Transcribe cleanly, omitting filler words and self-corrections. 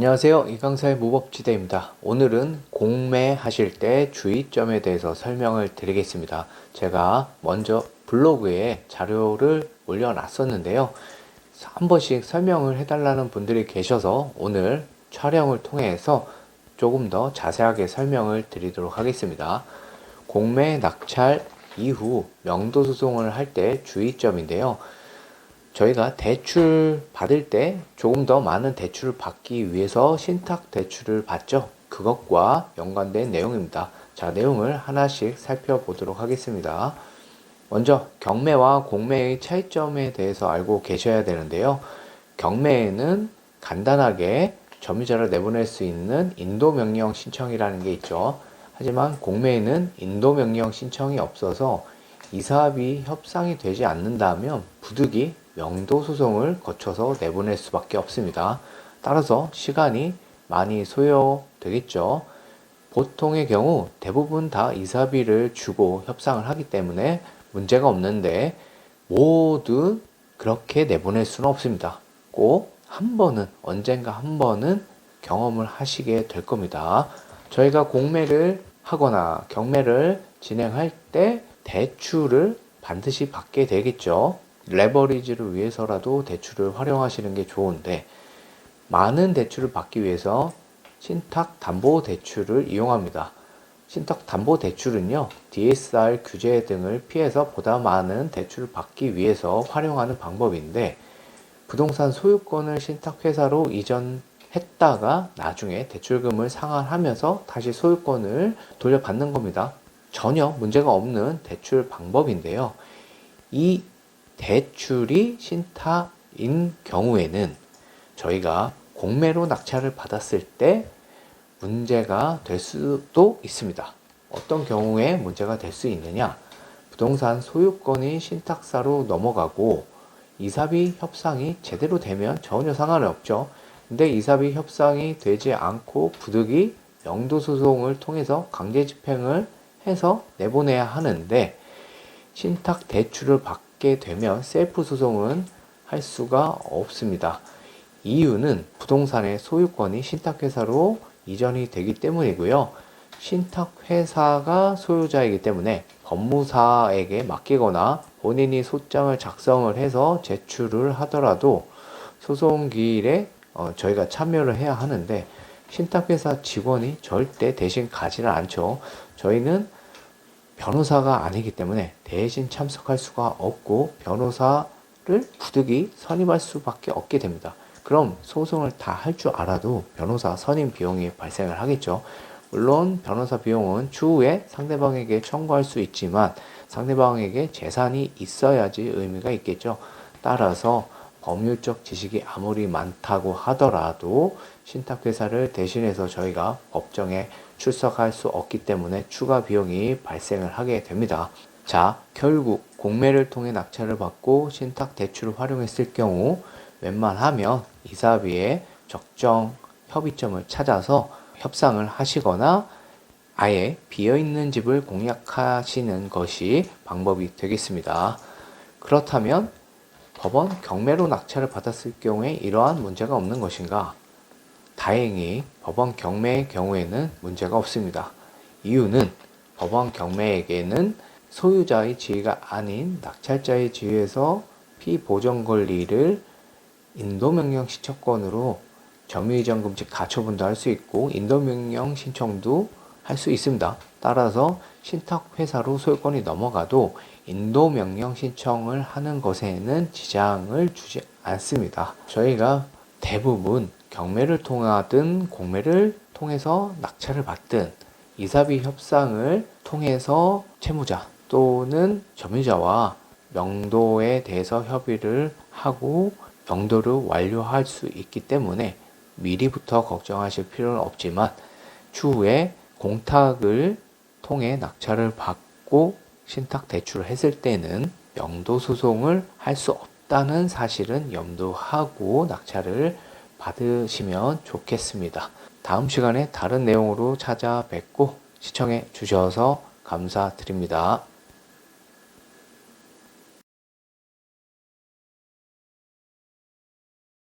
안녕하세요. 이강사의 무법지대입니다. 오늘은 공매하실 때 주의점에 대해서 설명을 드리겠습니다. 제가 먼저 블로그에 자료를 올려놨었는데요. 한 번씩 설명을 해달라는 분들이 계셔서 오늘 촬영을 통해서 조금 더 자세하게 설명을 드리도록 하겠습니다. 공매 낙찰 이후 명도소송을 할 때 주의점인데요. 저희가 대출 받을 때 조금 더 많은 대출을 받기 위해서 신탁 대출을 받죠. 그것과 연관된 내용입니다. 자, 내용을 하나씩 살펴보도록 하겠습니다. 먼저 경매와 공매의 차이점에 대해서 알고 계셔야 되는데요. 경매에는 간단하게 점유자를 내보낼 수 있는 인도명령 신청이라는 게 있죠. 하지만 공매에는 인도명령 신청이 없어서 이사합의 협상이 되지 않는다면 부득이 명도소송을 거쳐서 내보낼 수밖에 없습니다. 따라서 시간이 많이 소요되겠죠. 보통의 경우 대부분 다 이사비를 주고 협상을 하기 때문에 문제가 없는데 모두 그렇게 내보낼 수는 없습니다. 꼭 한 번은 언젠가 한 번은 경험을 하시게 될 겁니다. 저희가 공매를 하거나 경매를 진행할 때 대출을 반드시 받게 되겠죠. 레버리지를 위해서라도 대출을 활용하시는 게 좋은데 많은 대출을 받기 위해서 신탁담보대출을 이용합니다. 신탁담보대출은요, DSR 규제 등을 피해서 보다 많은 대출을 받기 위해서 활용하는 방법인데 부동산 소유권을 신탁회사로 이전했다가 나중에 대출금을 상환하면서 다시 소유권을 돌려받는 겁니다. 전혀 문제가 없는 대출 방법인데요. 이 대출이 신탁인 경우에는 저희가 공매로 낙찰을 받았을 때 문제가 될 수도 있습니다. 어떤 경우에 문제가 될 수 있느냐? 부동산 소유권이 신탁사로 넘어가고 이사비 협상이 제대로 되면 전혀 상관이 없죠. 근데 이사비 협상이 되지 않고 부득이 명도소송을 통해서 강제 집행을 해서 내보내야 하는데 신탁 대출을 받게 되면 셀프 소송은 할 수가 없습니다. 이유는 부동산의 소유권이 신탁회사로 이전이 되기 때문이고요. 신탁회사가 소유자이기 때문에 법무사에게 맡기거나 본인이 소장을 작성을 해서 제출을 하더라도 소송기일에 저희가 참여를 해야 하는데 신탁회사 직원이 절대 대신 가지는 않죠. 저희는 변호사가 아니기 때문에 대신 참석할 수가 없고 변호사를 부득이 선임할 수밖에 없게 됩니다. 그럼 소송을 다 할 줄 알아도 변호사 선임 비용이 발생을 하겠죠. 물론 변호사 비용은 추후에 상대방에게 청구할 수 있지만 상대방에게 재산이 있어야지 의미가 있겠죠. 따라서 법률적 지식이 아무리 많다고 하더라도 신탁회사를 대신해서 저희가 법정에 출석할 수 없기 때문에 추가 비용이 발생을 하게 됩니다. 자, 결국 공매를 통해 낙찰을 받고 신탁 대출을 활용했을 경우 웬만하면 이사비의 적정 협의점을 찾아서 협상을 하시거나 아예 비어있는 집을 공략하시는 것이 방법이 되겠습니다. 그렇다면 법원 경매로 낙찰을 받았을 경우에 이러한 문제가 없는 것인가? 다행히 법원 경매의 경우에는 문제가 없습니다. 이유는 법원 경매에게는 소유자의 지위가 아닌 낙찰자의 지위에서 피보정 권리를 인도명령 신청권으로 점유이전 금지 가처분도 할 수 있고 인도명령 신청도 할 수 있습니다. 따라서 신탁회사로 소유권이 넘어가도 인도명령 신청을 하는 것에는 지장을 주지 않습니다. 저희가 대부분 경매를 통하든 공매를 통해서 낙찰을 받든 이사비 협상을 통해서 채무자 또는 점유자와 명도에 대해서 협의를 하고 명도를 완료할 수 있기 때문에 미리부터 걱정하실 필요는 없지만 추후에 공탁을 통해 낙찰을 받고 신탁 대출을 했을 때는 명도 소송을 할 수 없다는 사실은 염두하고 낙찰을 받으시면 좋겠습니다. 다음 시간에 다른 내용으로 찾아뵙고 시청해 주셔서 감사드립니다.